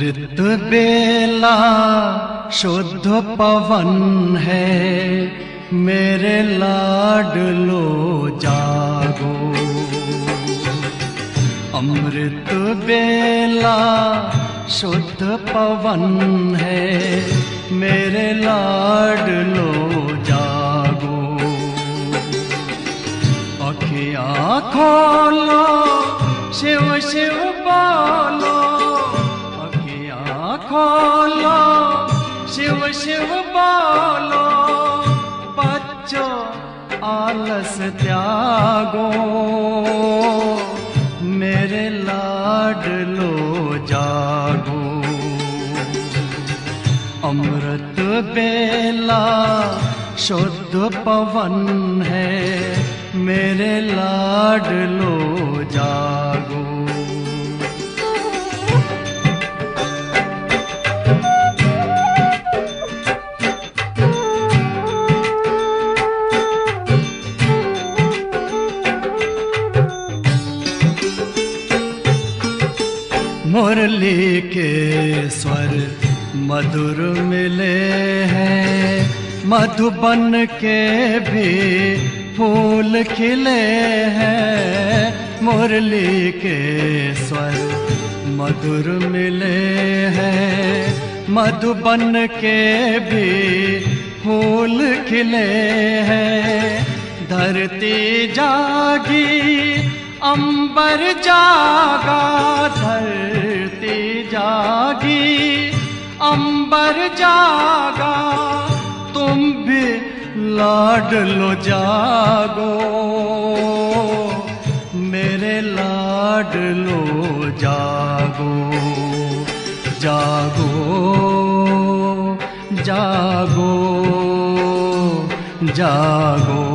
अमृत बेला शुद्ध पवन है, मेरे लाडलो जागो। अमृत बेला शुद्ध पवन है, मेरे लाडलो जागो। अखियाँ खोलो, शिव शिव बोलो, अखियाँ खोलो, शिव शिव बोलो। बच्चों आलस त्यागो, मेरे लाडलो जागो। अमृत बेला शुद्ध पवन है, मेरे लाडलो जागो। मुरली के स्वर मधुर मिले हैं, मधुबन के भी फूल खिले हैं। मुरली के स्वर मधुर मिले हैं, मधुबन के भी फूल खिले हैं। धरती जागी अंबर जागा, धरती जागी अंबर जागा। तुम भी लाडलो जागो, मेरे लाडलो जागो। जागो जागो जागो।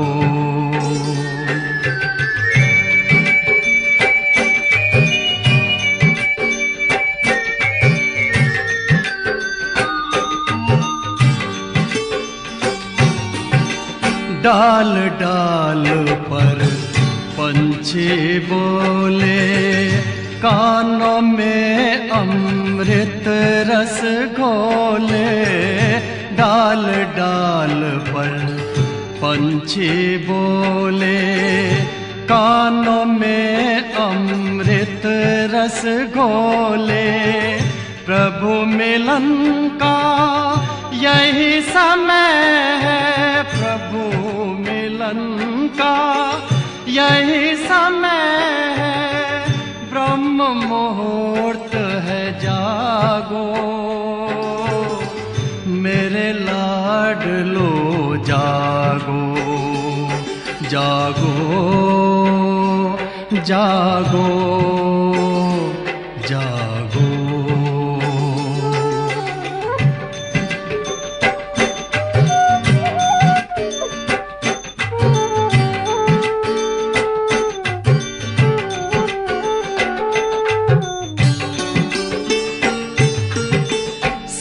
डाल डाल पर पंछी बोले, कानों में अमृत रस घोले। डाल डाल पर पंछी बोले, कानों में अमृत रस घोले। प्रभु मिलन का यही समय है, प्रभु मिलन का यही समय है। ब्रह्म मुहूर्त है, जागो, मेरे लाडलो जागो। जागो जागो जागो।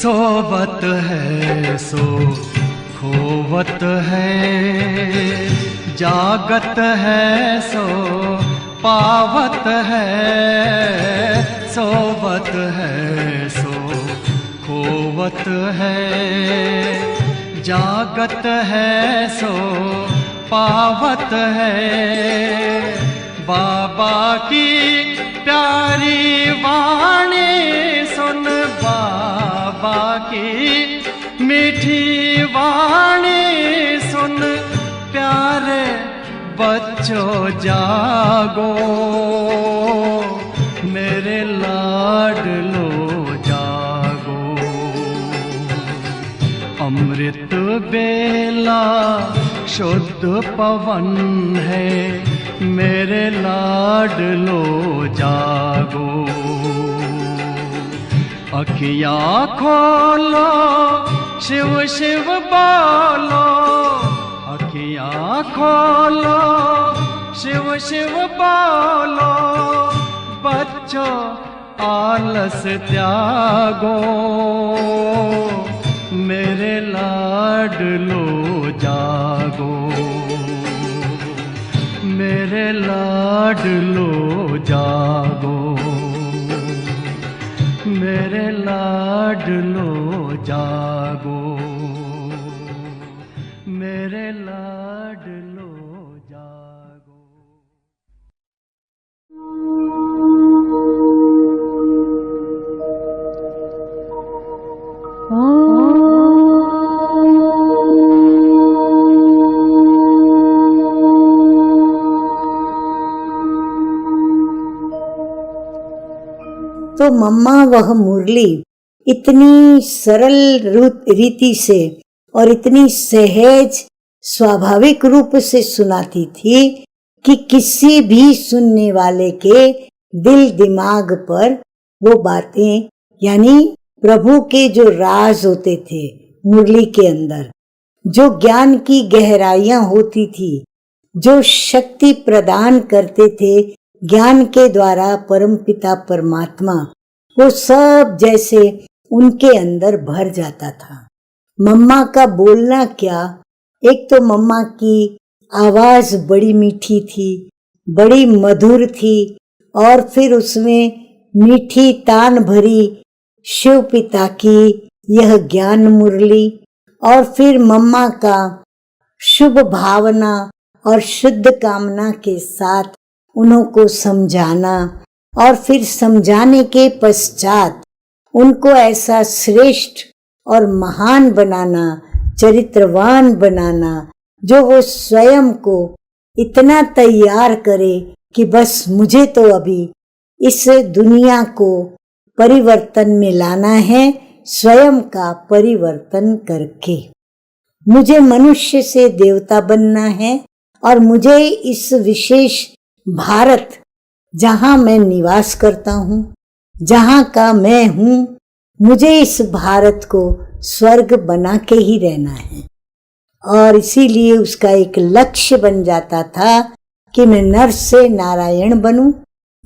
सोवत है सो खोवत है, जागत है सो पावत है। सोवत है सो खोवत है, जागत है सो पावत है। बाबा की प्यारी वाणी सुन, बाबा की मीठी वाणी सुन। प्यारे बच्चों जागो, मेरे लाडलो जागो। अमृत बेला शुद्ध पवन है, मेरे लाडलो जागो। अखियाँ खोलो, शिव शिव बोलो, अखियाँ खोलो, शिव शिव बोलो। बच्चों आलस त्यागो, मेरे लाडलो जागो। मेरे लाडलो जागो, मेरे लाडलो लाडलो जागो, मेरे लाडलो जागो। तो मम्मा वह मुरली इतनी सरल रीति से और इतनी सहज स्वाभाविक रूप से सुनाती थी कि किसी भी सुनने वाले के दिल दिमाग पर वो बातें, यानी प्रभु के जो राज होते थे मुरली के अंदर, जो ज्ञान की गहराइयां होती थी, जो शक्ति प्रदान करते थे ज्ञान के द्वारा परमपिता परमात्मा, वो सब जैसे उनके अंदर भर जाता था। मम्मा का बोलना क्या, एक तो मम्मा की आवाज बड़ी मीठी थी, बड़ी मधुर थी, और फिर उसमें मीठी तान भरी शिव पिता की यह ज्ञान मुरली, और फिर मम्मा का शुभ भावना और शुद्ध कामना के साथ उनको समझाना, और फिर समझाने के पश्चात उनको ऐसा श्रेष्ठ और महान बनाना, चरित्रवान बनाना, जो वो स्वयं को इतना तैयार करे कि बस मुझे तो अभी इस दुनिया को परिवर्तन में लाना है, स्वयं का परिवर्तन करके मुझे मनुष्य से देवता बनना है, और मुझे इस विशेष भारत जहां मैं निवास करता हूं, जहां का मैं हूं, मुझे इस भारत को स्वर्ग बना के ही रहना है। और इसीलिए उसका एक लक्ष्य बन जाता था कि मैं नर से नारायण बनूं,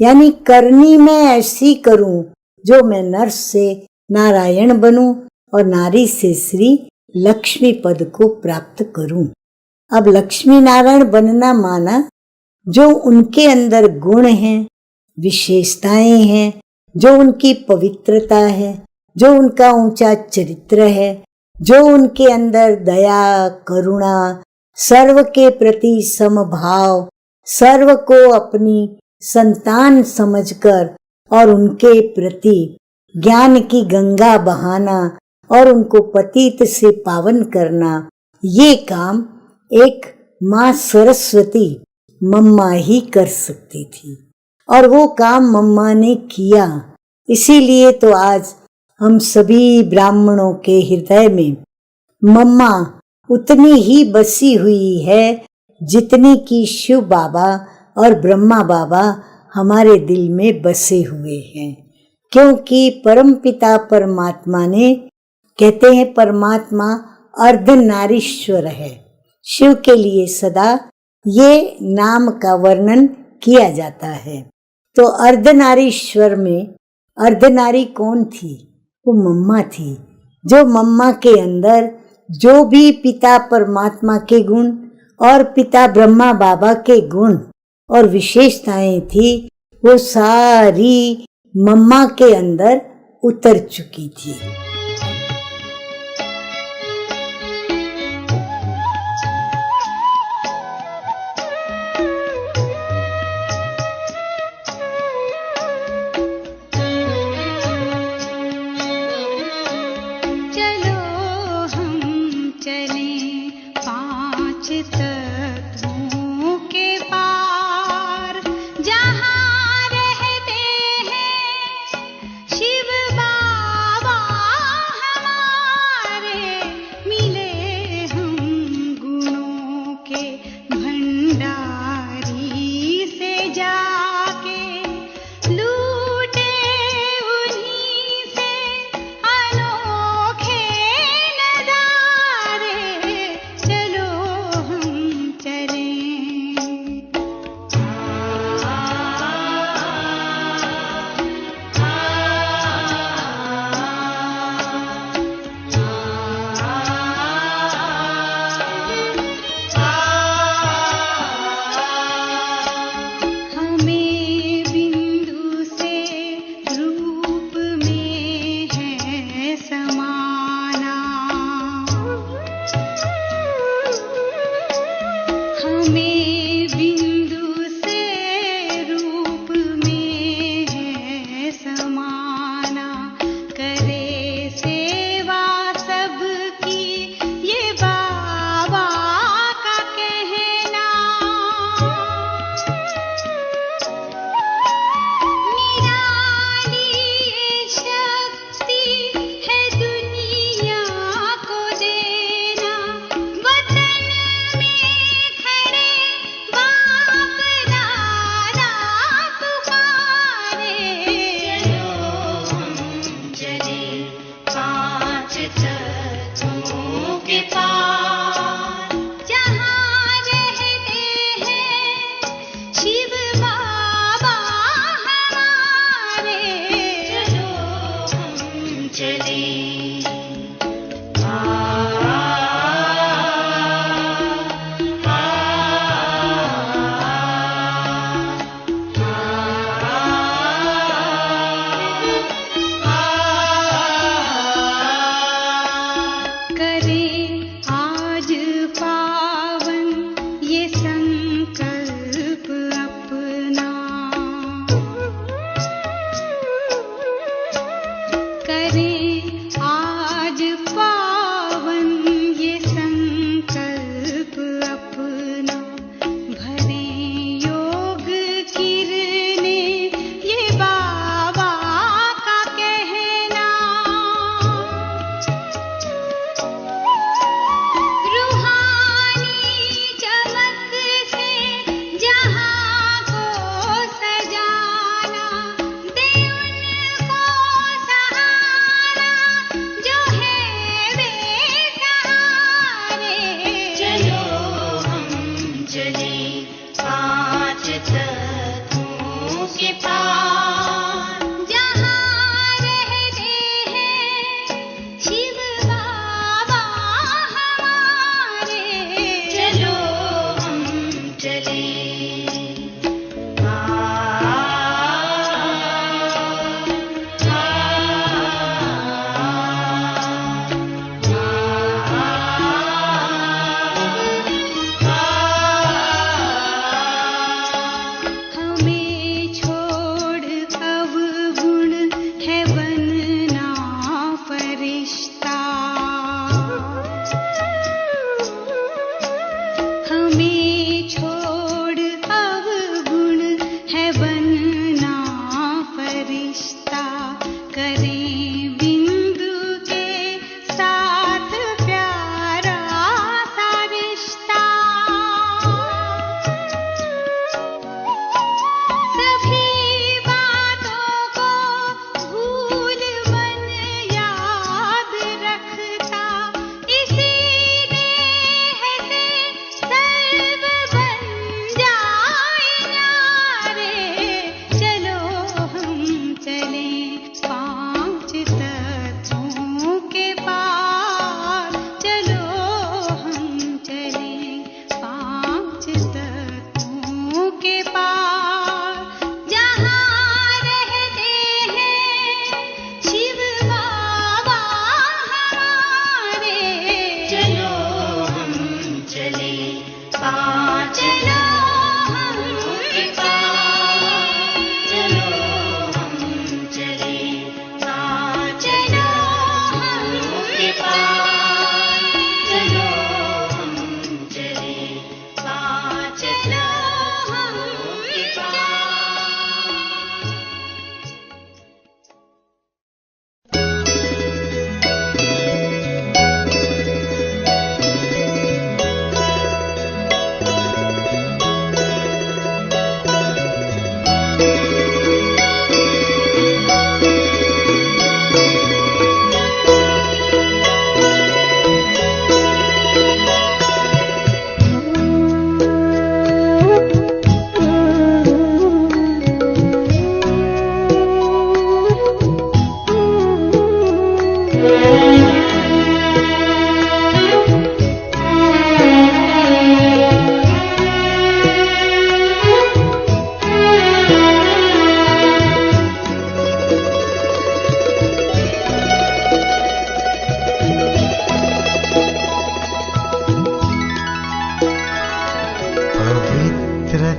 यानी करनी मैं ऐसी करूं जो मैं नर से नारायण बनूं और नारी से श्री लक्ष्मी पद को प्राप्त करूं। अब लक्ष्मी नारायण बनना माना जो उनके अंदर गुण हैं, विशेषताएं हैं, जो उनकी पवित्रता है, जो उनका ऊंचा चरित्र है, जो उनके अंदर दया करुणा, सर्व के प्रति समभाव, सर्व को अपनी संतान समझकर और उनके प्रति ज्ञान की गंगा बहाना और उनको पतित से पावन करना, ये काम एक माँ सरस्वती मम्मा ही कर सकती थी, और वो काम मम्मा ने किया। इसीलिए तो आज हम सभी ब्राह्मणों के हृदय में मम्मा उतनी ही बसी हुई है जितनी कि शिव बाबा और ब्रह्मा बाबा हमारे दिल में बसे हुए हैं। क्योंकि परमपिता परमात्मा ने, कहते हैं परमात्मा अर्धनारीश्वर है, शिव के लिए सदा ये नाम का वर्णन किया जाता है। तो अर्धनारीश्वर में अर्धनारी कौन थी? वो मम्मा थी, जो मम्मा के अंदर जो भी पिता परमात्मा के गुण और पिता ब्रह्मा बाबा के गुण और विशेषताएं थी, वो सारी मम्मा के अंदर उतर चुकी थी।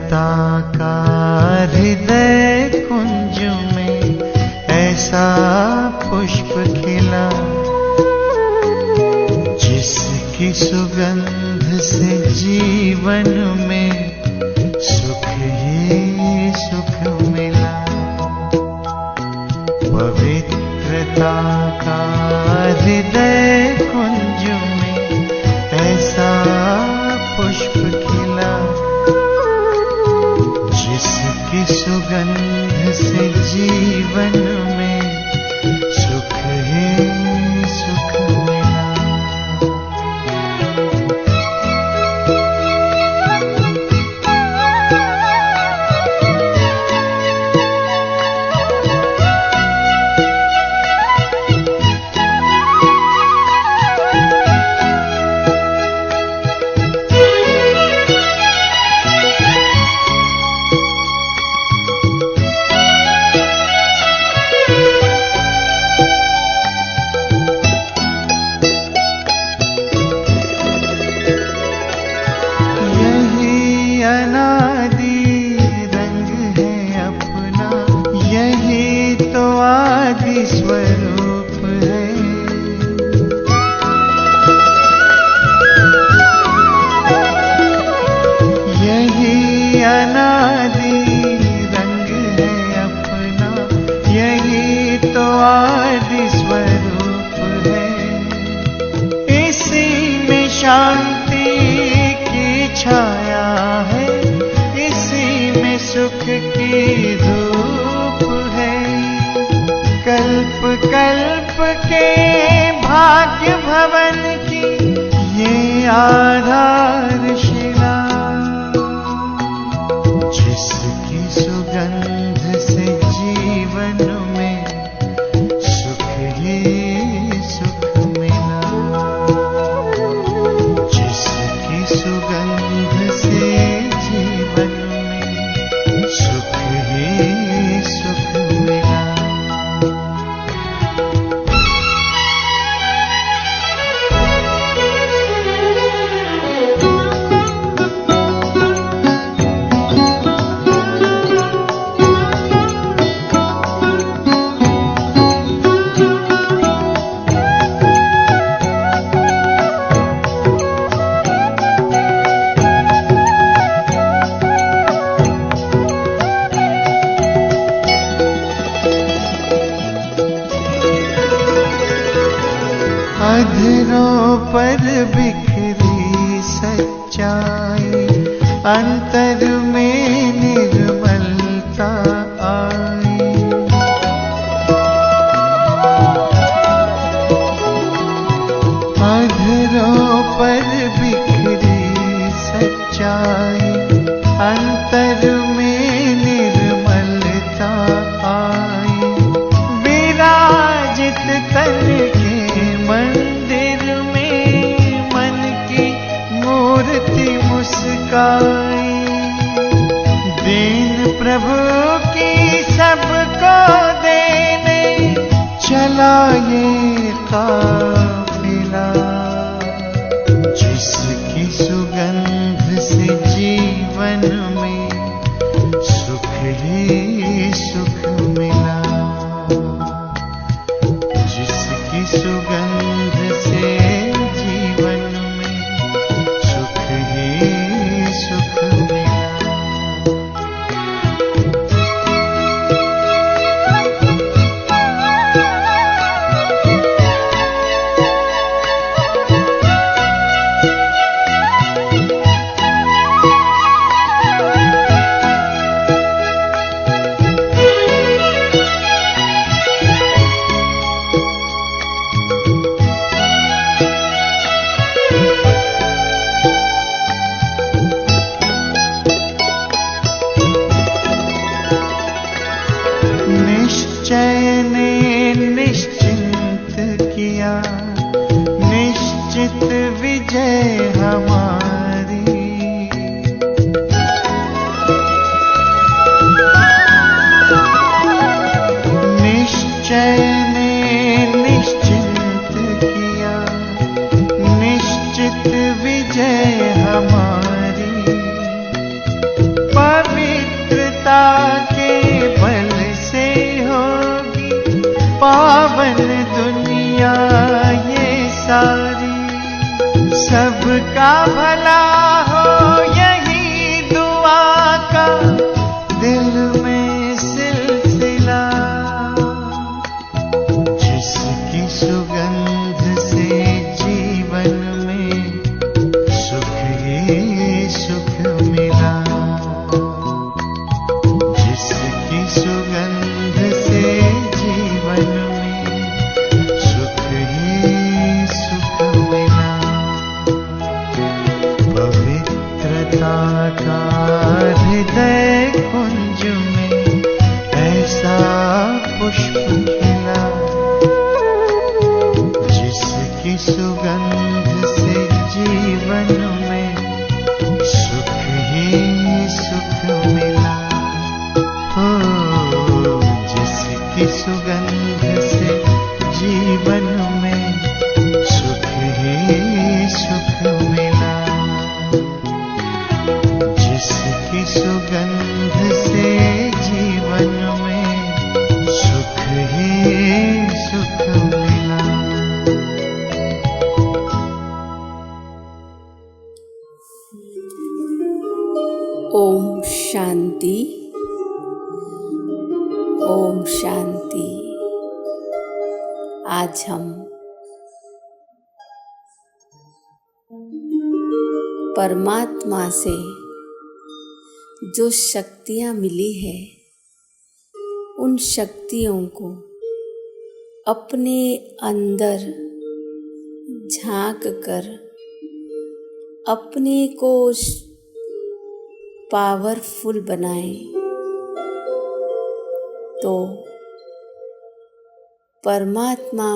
पवित्रता का हृदय कुंज में ऐसा पुष्प खिला, जिसकी सुगंध से जीवन में सुख ही सुख मिला। पवित्रता का हृदय कुंज में ऐसा पुष्प खिला, जिसकी सुगंध से जीवन में सुख ही सुख मिला। स्वरूप है, यही अनादि रंग है अपना, यही तो आदि स्वरूप है। इसी में शांति की छाया है, इसी में सुख की धूप है। कल्प कल्प के भाग्य भवन की ये आधारशिला, जिसकी सुगंध से जीवन में सुख ही सुख मिला, जिसकी सुगंध से जीवन में सुख ही सुख मिला। अधरों पर बिखरी सच्चाई, अंतर में निर्मलता आई। अधरों पर बिखरी सच्चाई, अंतर में निर्मलता आई। विराजित तन के मंदिर में मन की मूर्ति मुस्काई, दीन प्रभु की सबको देने चला ये काफिला, जिसकी सुगंध से जीवन में सुख ही सुख मिला, जिसकी सुगंध से जीवन में सुख ही सुख मिला। निश्चय ने निश्चिंत किया, निश्चित विजय हमारी। निश्चय ने निश्चिंत किया, निश्चित विजय हमारी। पवित्रता के बल से होगी पावन दुनिया ये सारी। सबका भला हो यही दुआ का दिल में सिलसिला। जिसकी सुगंध से जीवन में सुख ही सुख मिला। जिसकी सुगंध से जीवन में सुख ही सुख मिला। पवित्रता का हृदय कुंज में ऐसा पुष्प खिला। जिसकी सुगंध से जीवन में सुख ही सुख मिला। हो जिसकी सुगंध से जीवन में सुख ही सुख मिला। जिसकी सुगंध से जीवन में सुख ही सुख मिला। ओम शांति, ओम शांति। आज हम परमात्मा से जो शक्तियाँ मिली है उन शक्तियों को अपने अंदर झांक कर अपने को पावरफुल बनाएं तो परमात्मा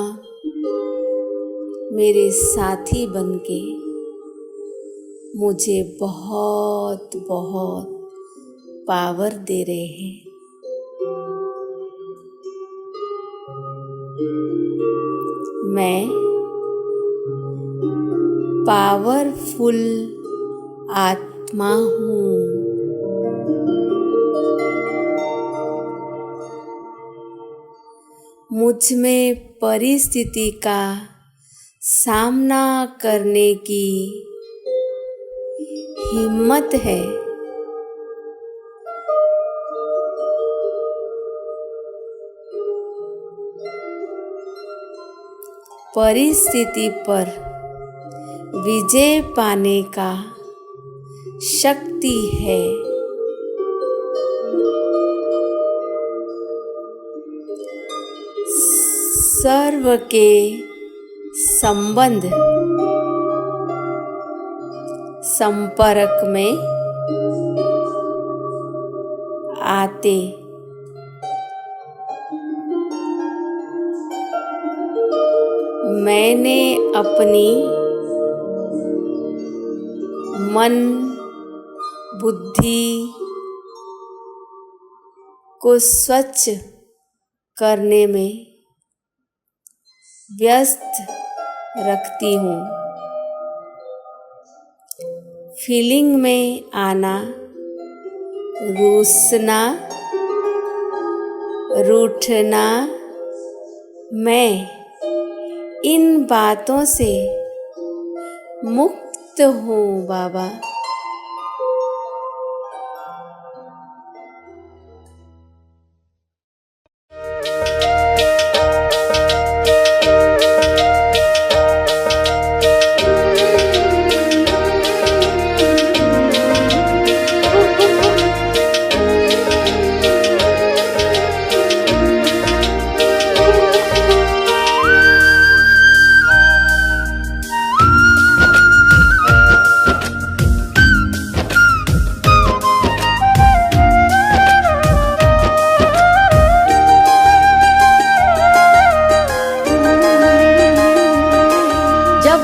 मेरे साथी बनके मुझे बहुत बहुत पावर दे रहे हैं। मैं पावरफुल आत्मा हूँ। मुझ में परिस्थिति का सामना करने की हिम्मत है। परिस्थिति पर विजय पाने का शक्ति है। सर्व के संबंध संपर्क में आते मैंने अपनी मन बुद्धि को स्वच्छ करने में व्यस्त रखती हूँ। फीलिंग में आना, रूसना, रूठना, मैं इन बातों से मुक्त हूँ बाबा।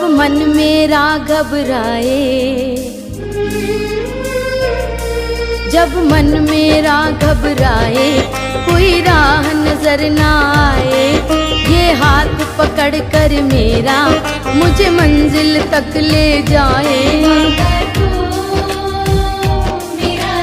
मन मेरा घबराए, जब मन मेरा घबराए, कोई राह नजर ना आए, ये हाथ पकड़ कर मेरा मुझे मंजिल तक ले जाए। मेरा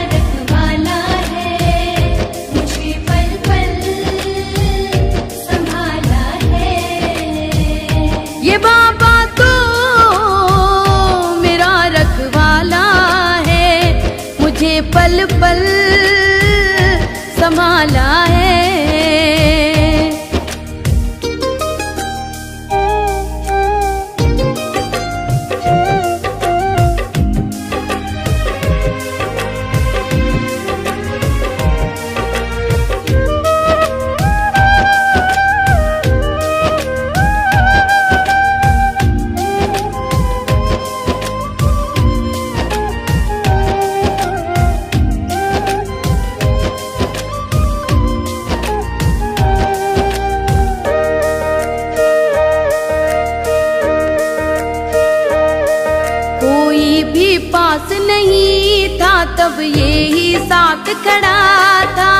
पल पल संभाला है। पास नहीं था तब ये ही साथ खड़ा था।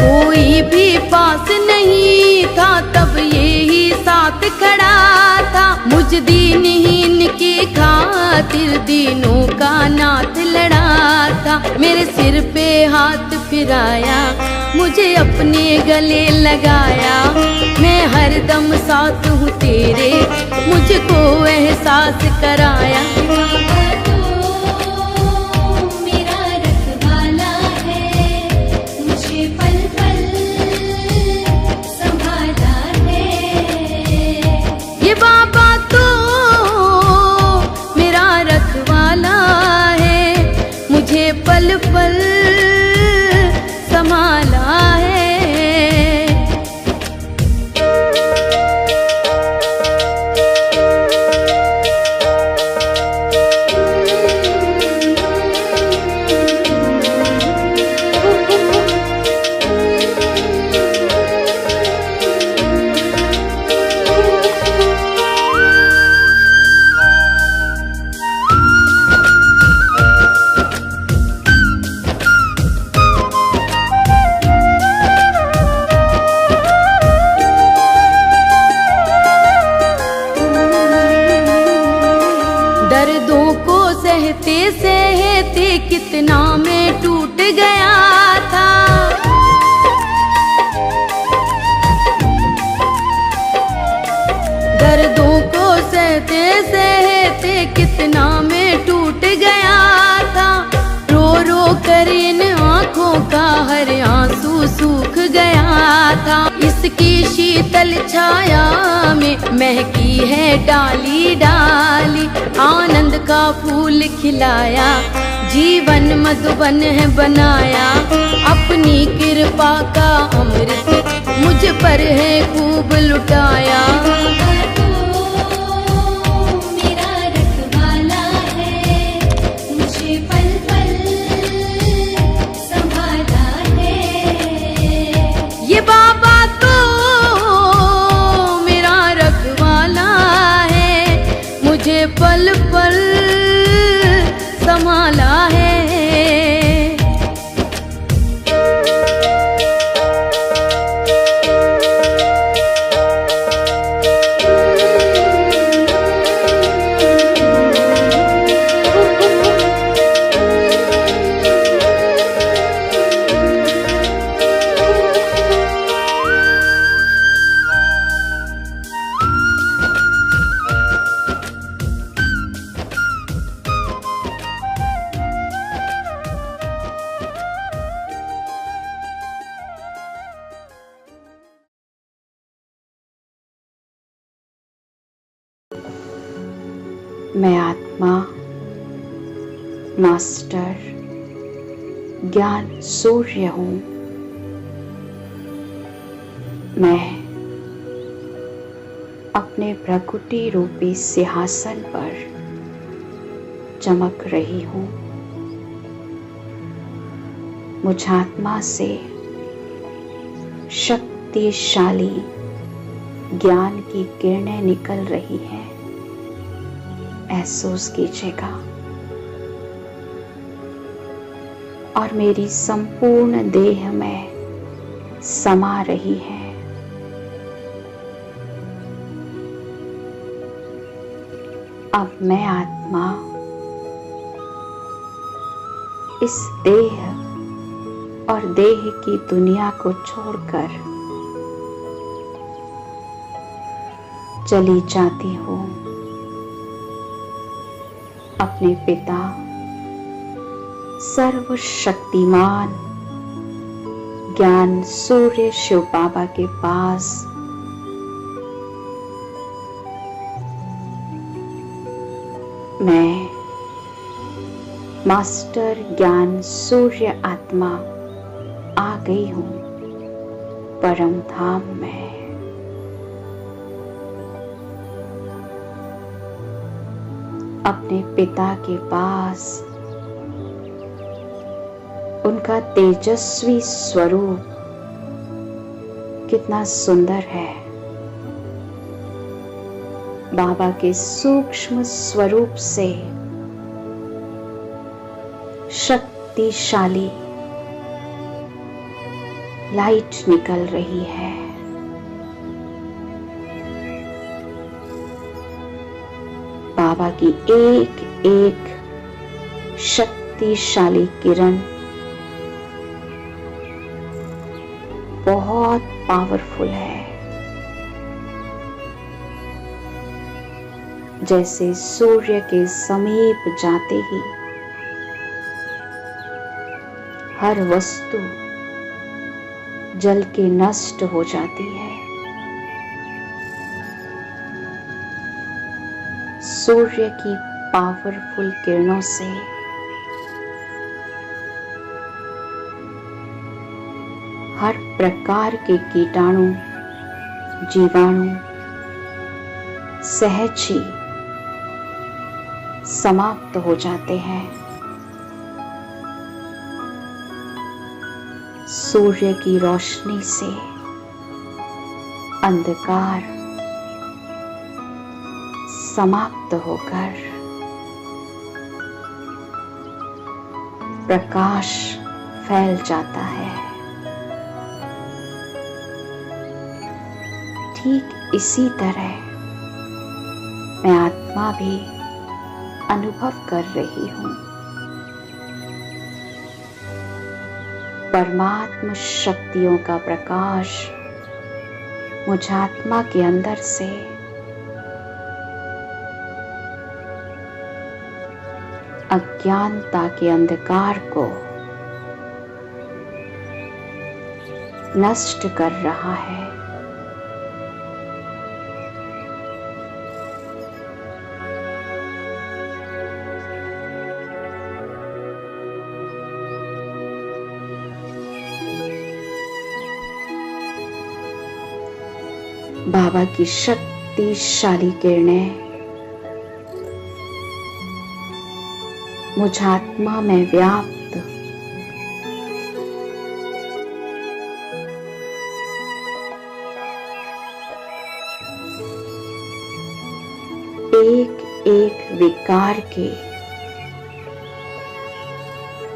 कोई भी पास नहीं था तब ये ही साथ खड़ा था। मुझ दीनहीन की खातिर दीनों का नाथ लड़ा था। मेरे सिर पे हाथ फिराया, मुझे अपने गले लगाया। मैं हरदम साथ हूँ तेरे, मुझको एहसास कराया। मेरा रखवाला है, मुझे पल पल संभाला है। ये बाबा तो मेरा रखवाला है, मुझे पल पल संभाला है। दर्दों को सहते सहते कितना मैं टूट गया था। दर्दों को सहते सहते कितना मैं टूट गया था। रो रो कर इन आँखों का हर आंसू सूख गया था। इसकी शीतल छाया में महकी है डाली डाली। आनंद का फूल खिलाया, जीवन मधुबन है बनाया। अपनी कृपा का अमृत मुझ पर है खूब लुटाया। मेरा रखवाला है, मुझे पल पल संभाला है। ये बाबा तो मेरा रखवाला है, मुझे पल पल संभाला है। मैं आत्मा, मास्टर, ज्ञान सूर्य हूँ। मैं अपने प्रकृति रूपी सिंहासन पर चमक रही हूँ। मुझ आत्मा से शक्तिशाली ज्ञान की किरणें निकल रही हैं, महसूस कीजिएगा। और मेरी संपूर्ण देह में समा रही है। अब मैं आत्मा इस देह और देह की दुनिया को छोड़कर चली जाती हूँ। अपने पिता सर्वशक्तिमान ज्ञान सूर्य शिव बाबा के पास मैं मास्टर ज्ञान सूर्य आत्मा आ गई हूं परम धाम में। अपने पिता के पास उनका तेजस्वी स्वरूप कितना सुंदर है। बाबा के सूक्ष्म स्वरूप से शक्तिशाली लाइट निकल रही है। बाबा की एक एक शक्तिशाली किरण बहुत पावरफुल है। जैसे सूर्य के समीप जाते ही हर वस्तु जल के नष्ट हो जाती है, सूर्य की पावरफुल किरणों से हर प्रकार के कीटाणु जीवाणु सहज ही समाप्त हो जाते हैं। सूर्य की रोशनी से अंधकार समाप्त होकर प्रकाश फैल जाता है। ठीक इसी तरह मैं आत्मा भी अनुभव कर रही हूं। परमात्म शक्तियों का प्रकाश मुझ आत्मा के अंदर से अज्ञानता के अंधकार को नष्ट कर रहा है। बाबा की शक्तिशाली किरणें मुझ आत्मा में व्याप्त एक एक विकार के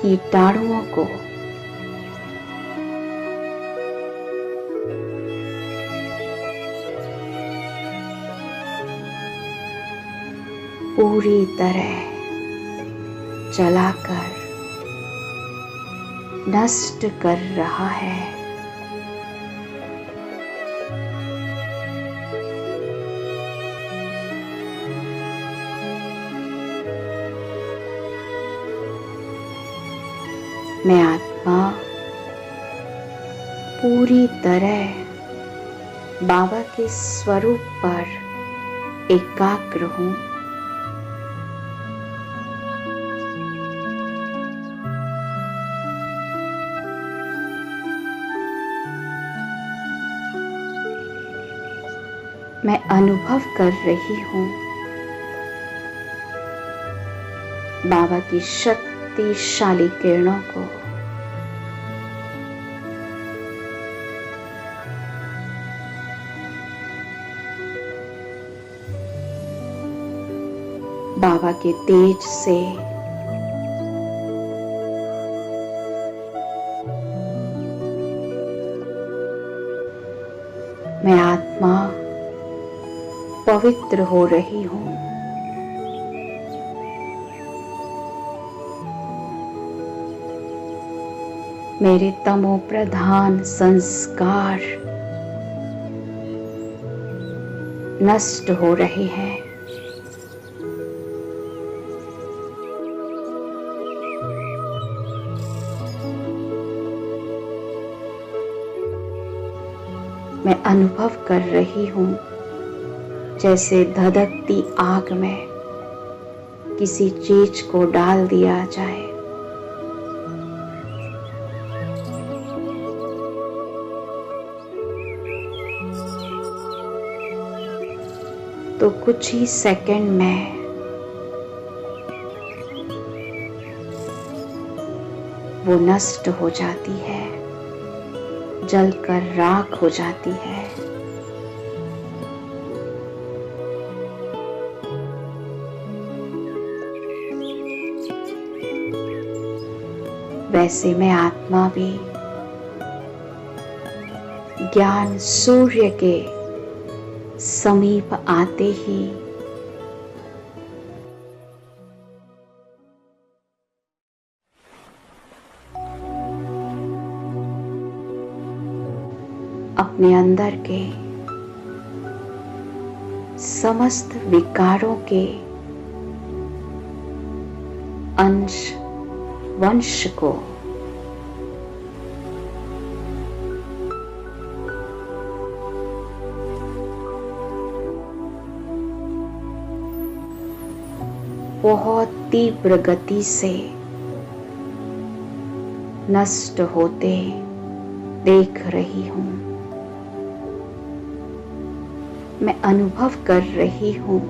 कीटाणुओं को पूरी तरह जलाकर नष्ट कर रहा है। मैं आत्मा पूरी तरह बाबा के स्वरूप पर एकाग्र हूं। मैं अनुभव कर रही हूं बाबा की शक्तिशाली किरणों को। बाबा के तेज से मैं आत्मा पवित्र हो रही हूं। मेरे तमो प्रधान संस्कार नष्ट हो रहे हैं। अनुभव कर रही हूँ जैसे धधकती आग में किसी चीज को डाल दिया जाए। तो कुछ ही सेकंड में वो नष्ट हो जाती है, जलकर राख हो जाती है। वैसे में आत्मा भी ज्ञान सूर्य के समीप आते ही अपने अंदर के समस्त विकारों के अंश वंश को बहुत तीव्र गति से नष्ट होते देख रही हूं। मैं अनुभव कर रही हूं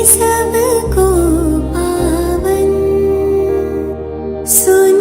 सबको पावन सुन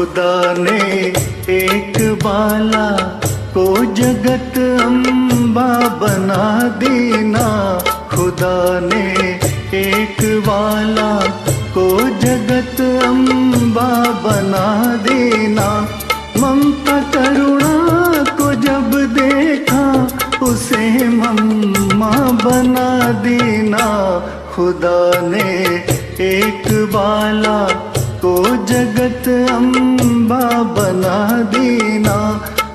खुदा ने एक बाला को जगत अम्बा बना दीना। खुदा ने एक बाला को जगत अम्बा बना दीना। ममता करुणा को जब देखा उसे मम्मा बना दीना। खुदा ने एक बाला को जगत अम्बा बना दीना।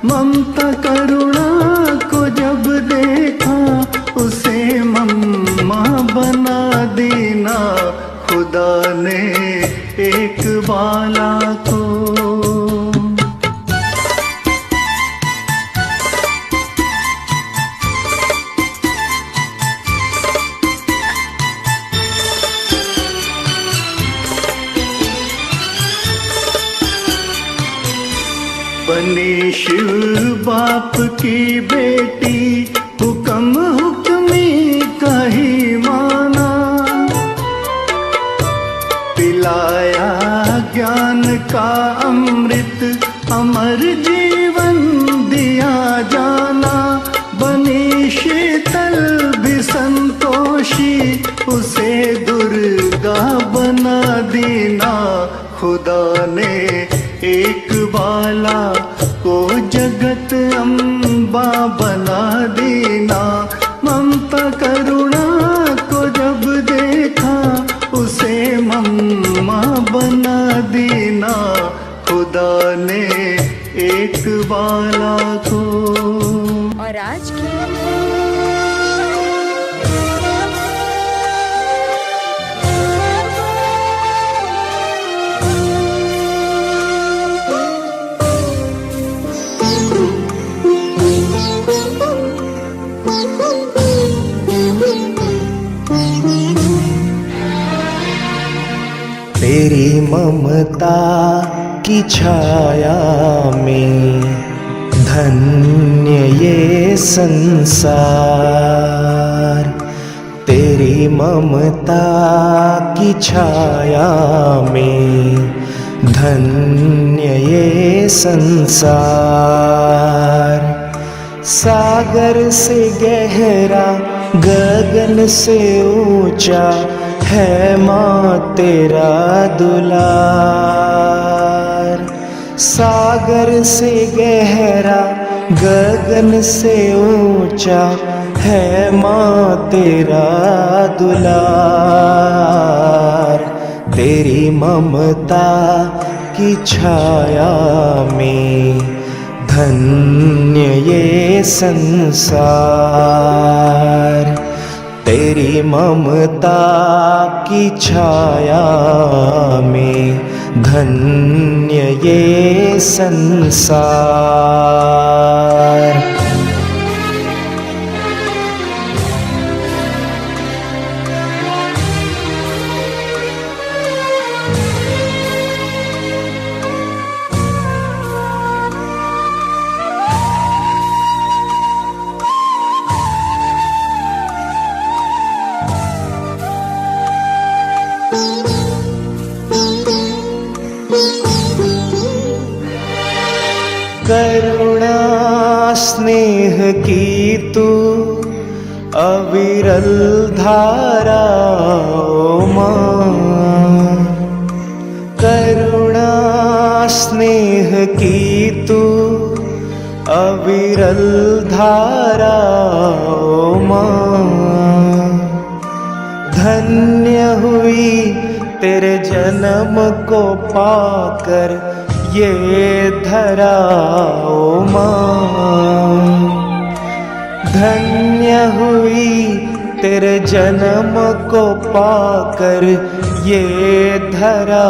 ममता करुणा को जब देखा उसे मम्मा बना दीना। खुदा ने एक बाला को। बनी शिव बाप की बेटी, हुक्म हुक्मी का ही माना। पिलाया ज्ञान का अमृत, अमर जीवन दिया जाना। बनी शीतल भी संतोषी, उसे दुर्गा बना दीना। खुदा ने एक बाला को जगत अम्बा बना दीना। ममता करुणा को जब देखा उसे मम्मा बना दीना। खुदा ने एक बाला को। और आज की तेरी ममता की छाया में धन्य ये संसार। तेरी ममता की छाया में धन्य ये संसार। सागर से गहरा गगन से ऊंचा है माँ तेरा दुलार। सागर से गहरा गगन से ऊंचा है माँ तेरा दुलार। तेरी ममता की छाया में धन्य ये संसार। तेरी ममता की छाया में धन्य ये संसार। करुणा स्नेह की तू अविरल धारा ओ माँ। करुणा स्नेह की तू अविरल धारा ओ माँ। धन्य हुई तेरे जन्म को पाकर ये धरा ओ माँ। धन्य हुई तेरे जन्म को पाकर ये धरा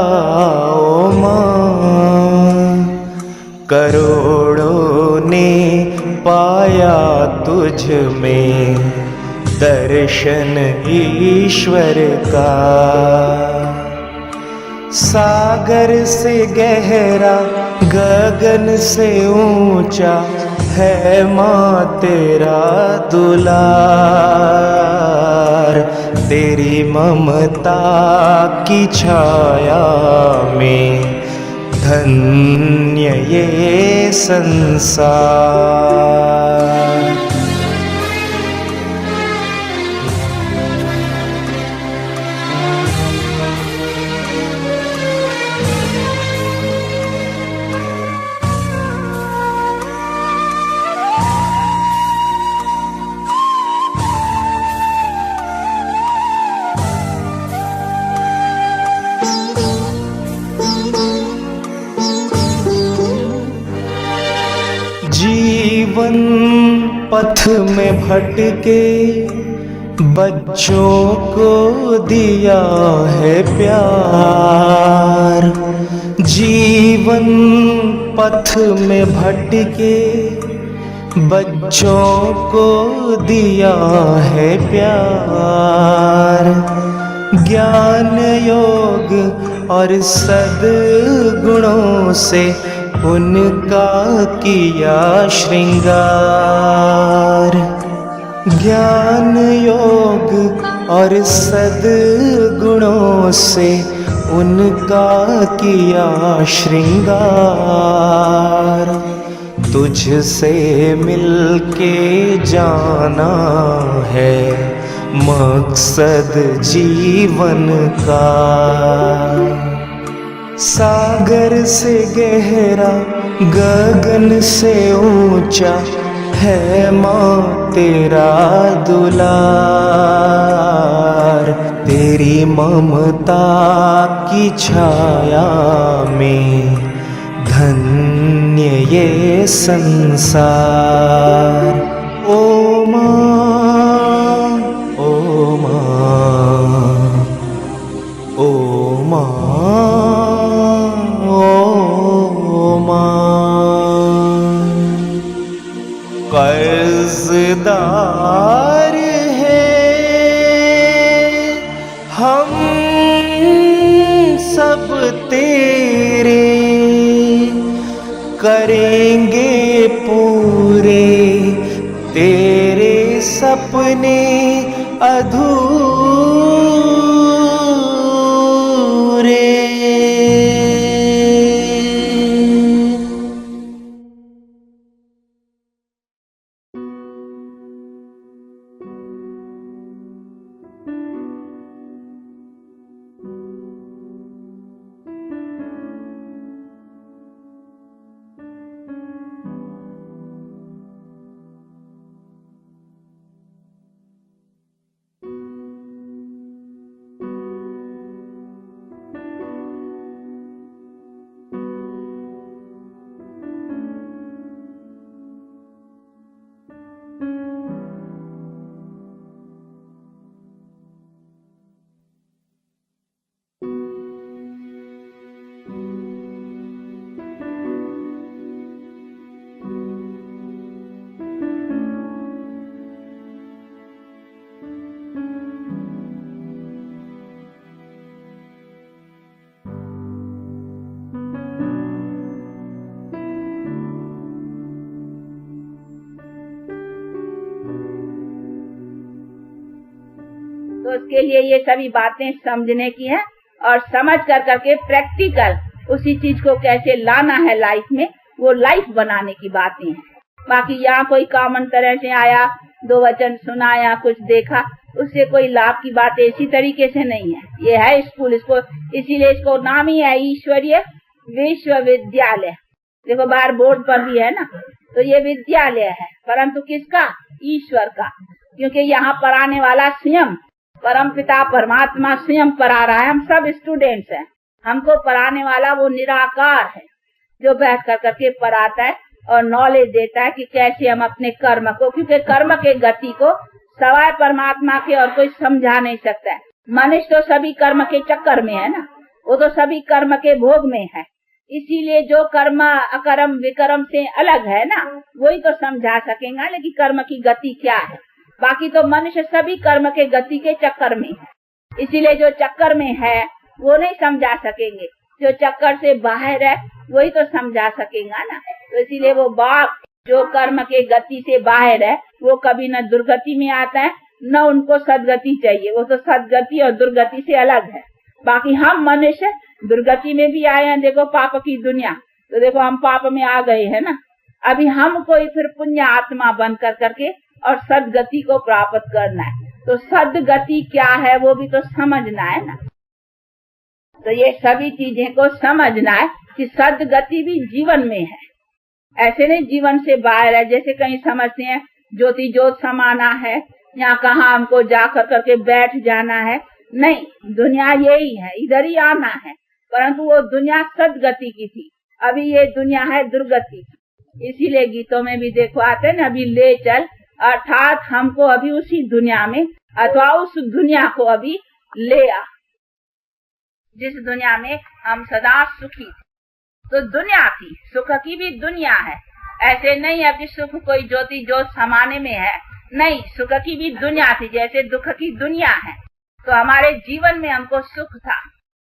ओ माँ। करोड़ों ने पाया तुझ में दर्शन ईश्वर का। सागर से गहरा गगन से ऊंचा है माँ तेरा दुलार। तेरी ममता की छाया में धन्य ये संसार। जीवन पथ में भटके बच्चों को दिया है प्यार। जीवन पथ में भटके बच्चों को दिया है प्यार। ज्ञान योग और सद्गुणों से उनका किया श्रृंगार। ज्ञान योग और सद्गुणों से उनका किया श्रृंगार। तुझसे मिलके जाना है मकसद जीवन का। सागर से गहरा गगन से ऊंचा है माँ तेरा दुलार। तेरी ममता की छाया में धन्य ये संसार। ओ माँ, ओ माँ, ओ माँ, कर्जदार है हम सब तेरे, करेंगे पूरे तेरे सपने अधूरे। तो उसके लिए ये सभी बातें समझने की है और समझ कर करके प्रैक्टिकल उसी चीज को कैसे लाना है लाइफ में, वो लाइफ बनाने की बातें हैं। बाकी यहाँ कोई कॉमन तरह से आया, दो वचन सुनाया, कुछ देखा, उससे कोई लाभ की बातें इसी तरीके से नहीं है। ये है स्कूल, इसको इसीलिए इसको नाम ही है ईश्वरीय विश्वविद्यालय। देखो बाहर बोर्ड पर भी है ना, तो ये विद्यालय है, परंतु किसका? ईश्वर का, क्योंकि यहाँ पढ़ाने वाला स्वयं परम पिता परमात्मा स्वयं पढ़ा रहा है। हम सब स्टूडेंट्स हैं, हमको पढ़ाने वाला वो निराकार है जो बैठ कर करके पढ़ाता है और नॉलेज देता है कि कैसे हम अपने कर्म को, क्योंकि कर्म के गति को सवाए परमात्मा के और कोई समझा नहीं सकता है। मनुष्य तो सभी कर्म के चक्कर में है ना, वो तो सभी कर्म के भोग में है। इसीलिए जो कर्म अकर्म विकर्म से अलग है ना, वही तो समझा सकेगा, लेकिन कर्म की गति क्या है। बाकी तो मनुष्य सभी कर्म के गति के चक्कर में है, इसीलिए जो चक्कर में है वो नहीं समझा सकेंगे, जो चक्कर से बाहर है वही तो समझा सकेगा ना। तो इसीलिए वो बाप जो कर्म के गति से बाहर है वो कभी न दुर्गति में आता है, न उनको सदगति चाहिए, वो तो सदगति और दुर्गति से अलग है। बाकी हम मनुष्य दुर्गति में भी आए हैं, देखो पाप की दुनिया, तो देखो हम पाप में आ गए हैं ना। अभी हमको ही फिर पुण्य आत्मा बन करके और सदगति को प्राप्त करना है। तो सदगति क्या है वो भी तो समझना है ना। तो ये सभी चीजें को समझना है कि सदगति भी जीवन में है, ऐसे नहीं जीवन से बाहर है। जैसे कहीं समझते हैं ज्योति ज्योत समाना है, यहाँ कहाँ हमको जा करके बैठ जाना है, नहीं, दुनिया यही है, इधर ही आना है। परंतु वो दुनिया सदगति की थी, अभी ये दुनिया है दुर्गति की। इसीलिए गीतों में भी देखो आते ना, अभी ले चल, अर्थात हमको अभी उसी दुनिया में अथवा उस दुनिया को अभी ले आ जिस दुनिया में हम सदा सुखी थे। तो दुनिया थी, सुख की भी दुनिया है। ऐसे नहीं है कि सुख कोई ज्योति ज्योत समाने में है, नहीं, सुख की भी दुनिया थी जैसे दुख की दुनिया है। तो हमारे जीवन में हमको सुख था,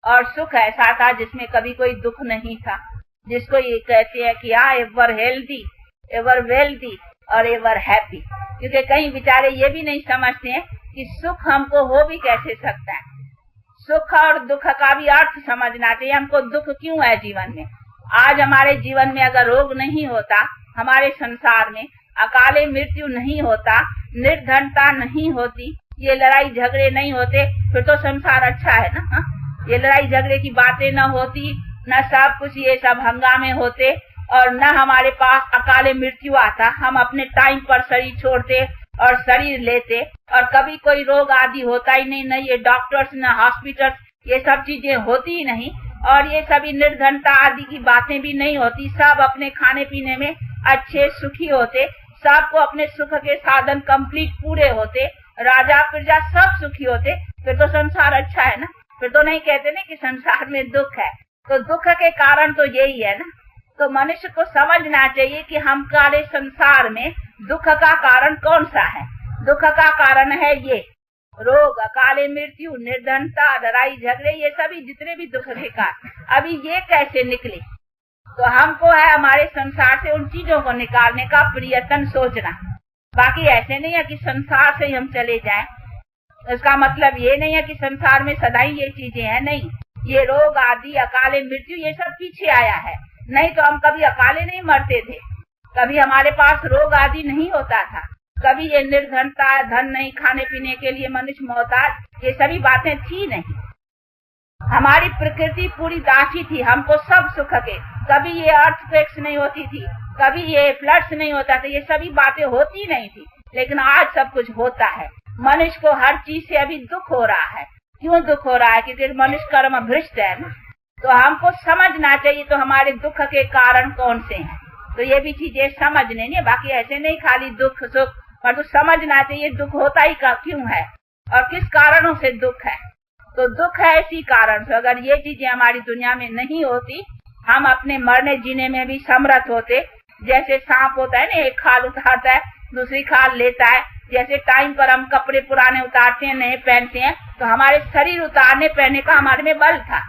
और सुख ऐसा था जिसमें कभी कोई दुख नहीं था, जिसको ये कहते हैं कि एवर हेल्दी, एवर वेल्दी और एवर हैप्पी। क्योंकि कई बेचारे ये भी नहीं समझते हैं कि सुख हमको हो भी कैसे सकता है। सुख और दुख का भी अर्थ समझना चाहिए, हमको दुख क्यों है जीवन में। आज हमारे जीवन में अगर रोग नहीं होता, हमारे संसार में अकाले मृत्यु नहीं होता, निर्धनता नहीं होती, ये लड़ाई झगड़े नहीं होते, फिर तो संसार अच्छा है ना। हा? ये लड़ाई झगड़े की बातें न होती, न सब कुछ ये सब हंगामे होते, और न हमारे पास अकाले मृत्यु आता, हम अपने टाइम पर शरीर छोड़ते और शरीर लेते, और कभी कोई रोग आदि होता ही नहीं, न ये डॉक्टर्स न हॉस्पिटल, ये सब चीजें होती ही नहीं, और ये सभी निर्धनता आदि की बातें भी नहीं होती। सब अपने खाने पीने में अच्छे सुखी होते, सबको अपने सुख के साधन कंप्लीट पूरे होते, राजा प्रजा सब सुखी होते, फिर तो संसार अच्छा है ना। फिर तो नहीं कहते ना कि संसार में दुख है। तो दुख के कारण तो यही है ना। तो मनुष्य को समझना चाहिए कि हम काले संसार में दुख का कारण कौन सा है। दुख का कारण है ये रोग, अकाले मृत्यु, निर्धनता, लड़ाई झगड़े, ये सभी जितने भी दुख के कारण। अभी ये कैसे निकले, तो हमको है हमारे संसार से उन चीजों को निकालने का प्रयत्न सोचना। बाकी ऐसे नहीं है कि संसार से हम चले जाएं, इसका मतलब ये नहीं है कि संसार में सदा ही ये चीजें हैं, नहीं। ये रोग आदि, अकाले मृत्यु, ये सब पीछे आया है, नहीं तो हम कभी अकाले नहीं मरते थे, कभी हमारे पास रोग आदि नहीं होता था, कभी ये निर्धनता, धन नहीं, खाने पीने के लिए मनुष्य मोहताज, ये सभी बातें थी नहीं। हमारी प्रकृति पूरी दासी थी, हमको सब सुख के, कभी ये अर्थक्वेक्स नहीं होती थी, कभी ये फ्लड्स नहीं होता था, ये सभी बातें होती नहीं थी। लेकिन आज सब कुछ होता है। मनुष्य को हर चीज से अभी दुख हो रहा है। क्यों दुख हो रहा है? क्योंकि मनुष्य कर्म भ्रष्ट है ना। तो हमको समझना चाहिए तो हमारे दुख के कारण कौन से हैं, तो ये भी चीजें समझने नहीं। बाकी ऐसे नहीं खाली दुख सुख, पर तो समझना चाहिए दुख होता ही क्यों है और किस कारणों से दुख है। तो दुख है इसी कारण से। अगर ये चीजें हमारी दुनिया में नहीं होती, हम अपने मरने जीने में भी समर्थ होते। जैसे सांप होता है ना, एक खाल उतारता है, दूसरी खाल लेता है। जैसे टाइम पर हम कपड़े पुराने उतारते हैं, नए पहनते हैं, तो हमारे शरीर उतारने पहनने का हमारे में बल था।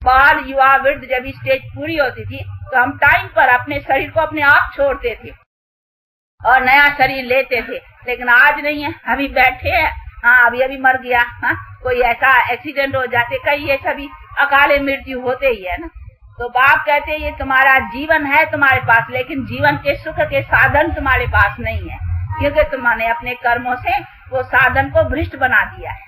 बाल, युवा, वृद्ध जब स्टेज पूरी होती थी तो हम टाइम पर अपने शरीर को अपने आप छोड़ते थे और नया शरीर लेते थे। लेकिन आज नहीं है, अभी बैठे हैं, हाँ अभी अभी मर गया, हाँ कोई ऐसा एक्सीडेंट हो जाते, कई ये सभी अकाले मृत्यु होते ही है ना। तो बाप कहते हैं ये तुम्हारा जीवन है तुम्हारे पास, लेकिन जीवन के सुख के साधन तुम्हारे पास नहीं है, क्योंकि तुमने अपने कर्मों से वो साधन को भ्रष्ट बना दिया है।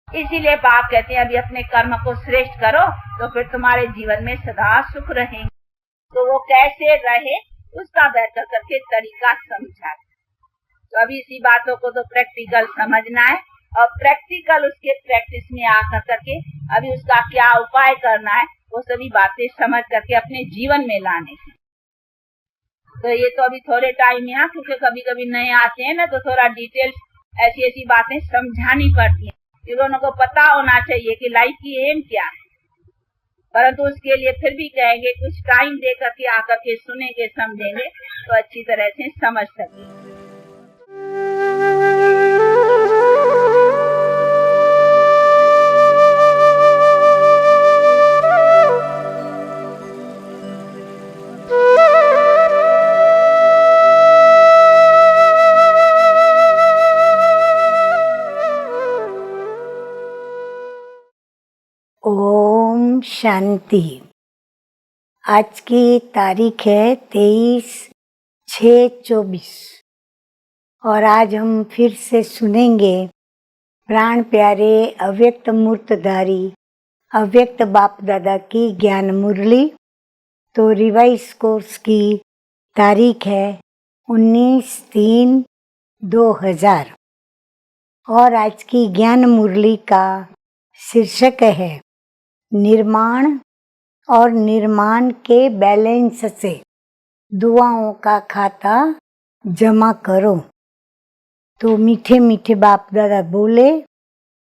इसीलिए बाप कहते हैं अभी अपने कर्म को श्रेष्ठ करो, तो फिर तुम्हारे जीवन में सदा सुख रहेंगे। तो वो कैसे रहे उसका बेहतर करके तरीका समझा। तो अभी इसी बातों को तो प्रैक्टिकल समझना है, और प्रैक्टिकल उसके प्रैक्टिस में आकर करके अभी उसका क्या उपाय करना है, वो सभी बातें समझ करके अपने जीवन में लाने की। तो ये तो अभी थोड़े टाइम में, क्योंकि कभी कभी नए आते हैं ना, तो थोड़ा डिटेल्स ऐसी ऐसी बातें समझानी पड़ती हैं, क्योंकि उनको पता होना चाहिए कि लाइफ की एम क्या है। परंतु उसके लिए फिर भी कहेंगे कुछ टाइम दे करके आकर के सुनेंगे, समझेंगे, तो अच्छी तरह से समझ सकेंगे। ओम शांति। आज की तारीख है 23/6/24 और आज हम फिर से सुनेंगे प्राण प्यारे अव्यक्त मूर्तधारी अव्यक्त बाप दादा की ज्ञान मुरली। तो रिवाइज कोर्स की तारीख है 19/3/2000 और आज की ज्ञान मुरली का शीर्षक है निर्माण और निर्माण के बैलेंस से दुआओं का खाता जमा करो। तो मीठे मीठे बाप दादा बोले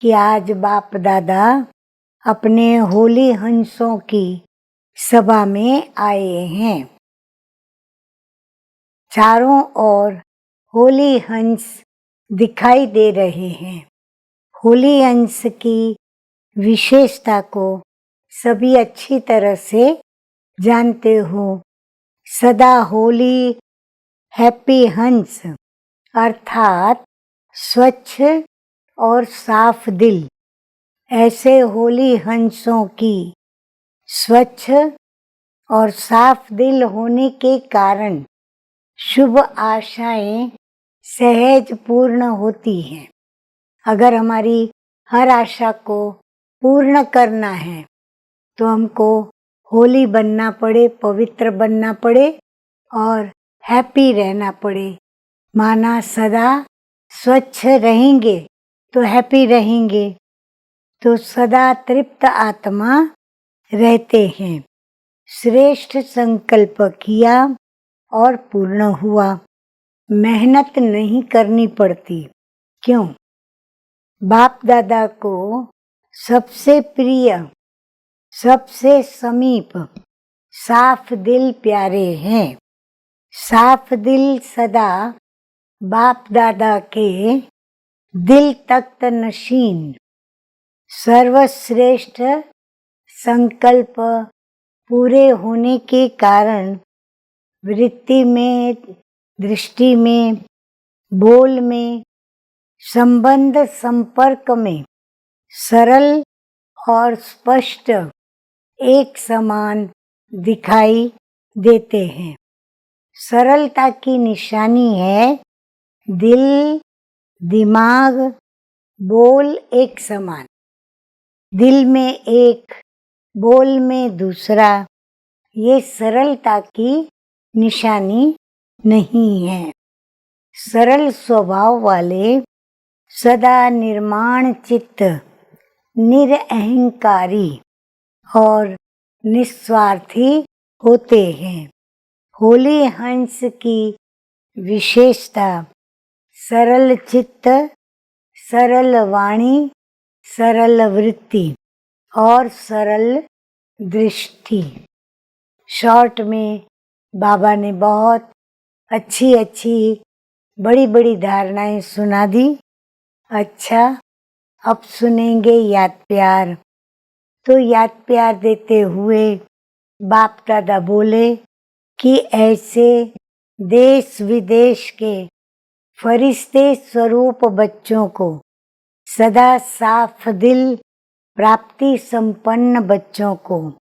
कि आज बाप दादा अपने होली हंसों की सभा में आए हैं। चारों ओर होली हंस दिखाई दे रहे हैं। होली हंस की विशेषता को सभी अच्छी तरह से जानते हो। सदा होली हैप्पी हंस अर्थात स्वच्छ और साफ दिल। ऐसे होली हंसों की स्वच्छ और साफ दिल होने के कारण शुभ आशाएं सहज पूर्ण होती हैं। अगर हमारी हर आशा को पूर्ण करना है तो हमको होली बनना पड़े, पवित्र बनना पड़े और हैप्पी रहना पड़े। माना सदा स्वच्छ रहेंगे तो हैप्पी रहेंगे, तो सदा तृप्त आत्मा रहते हैं। श्रेष्ठ संकल्प किया और पूर्ण हुआ। मेहनत नहीं करनी पड़ती। क्यों? बाप दादा को सबसे प्रिय, सबसे समीप साफ दिल प्यारे हैं। साफ दिल सदा बाप दादा के दिल तख्त नशीन सर्वश्रेष्ठ संकल्प पूरे होने के कारण वृत्ति में, दृष्टि में, बोल में, संबंध संपर्क में सरल और स्पष्ट एक समान दिखाई देते हैं। सरलता की निशानी है दिल, दिमाग, बोल एक समान। दिल में एक, बोल में दूसरा, ये सरलता की निशानी नहीं है। सरल स्वभाव वाले सदा निर्माण चित्त, निरअहंकारी और निस्वार्थी होते हैं। होली हंस की विशेषता सरल चित्त, सरल वाणी, सरल वृत्ति और सरल दृष्टि। शॉर्ट में बाबा ने बहुत अच्छी अच्छी बड़ी बड़ी धारणाएं सुना दी। अच्छा, अब सुनेंगे याद प्यार। तो याद प्यार देते हुए बाप दादा बोले कि ऐसे देश विदेश के फरिश्ते स्वरूप बच्चों को, सदा साफ दिल प्राप्ति संपन्न बच्चों को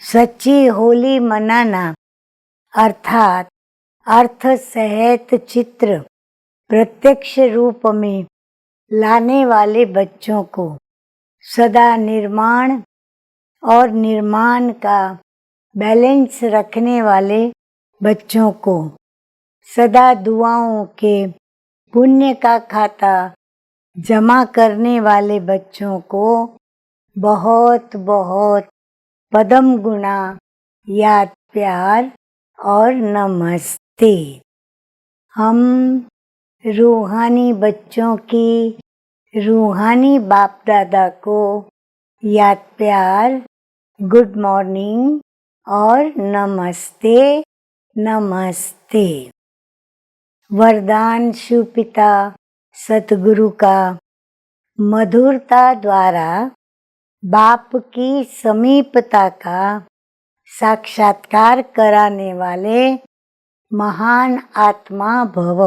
सच्ची होली मनाना अर्थात अर्थ सहित चित्र प्रत्यक्ष रूप में लाने वाले बच्चों को, सदा निर्माण और निर्माण का बैलेंस रखने वाले बच्चों को, सदा दुआओं के पुण्य का खाता जमा करने वाले बच्चों को बहुत बहुत पदम गुणा याद प्यार और नमस्ते। हम रूहानी बच्चों की रूहानी बाप दादा को याद प्यार, गुड मॉर्निंग और नमस्ते नमस्ते। वरदान शिव पिता सतगुरु का मधुरता द्वारा बाप की समीपता का साक्षात्कार कराने वाले महान आत्मा भव।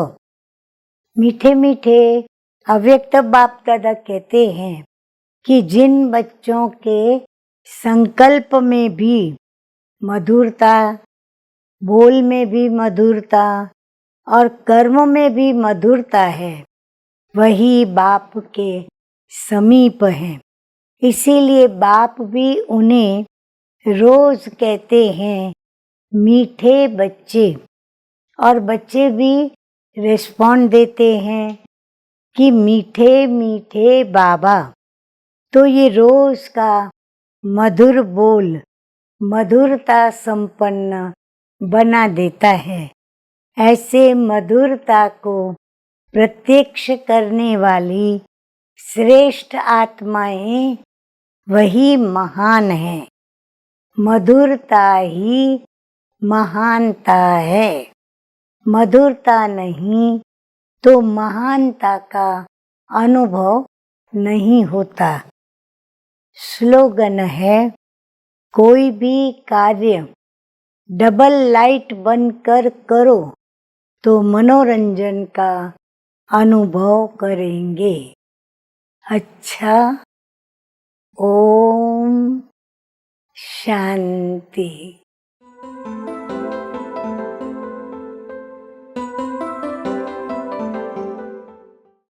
मीठे मीठे अव्यक्त बाप दादा कहते हैं कि जिन बच्चों के संकल्प में भी मधुरता, बोल में भी मधुरता और कर्म में भी मधुरता है, वही बाप के समीप है। इसीलिए बाप भी उन्हें रोज कहते हैं मीठे बच्चे, और बच्चे भी रिस्पॉन्ड देते हैं कि मीठे मीठे बाबा। तो ये रोज का मधुर बोल मधुरता संपन्न बना देता है। ऐसे मधुरता को प्रत्यक्ष करने वाली श्रेष्ठ आत्माएं वही महान है। मधुरता ही महानता है। मधुरता नहीं तो महानता का अनुभव नहीं होता। स्लोगन है, कोई भी कार्य डबल लाइट बनकर करो तो मनोरंजन का अनुभव करेंगे। अच्छा, ओम शांति।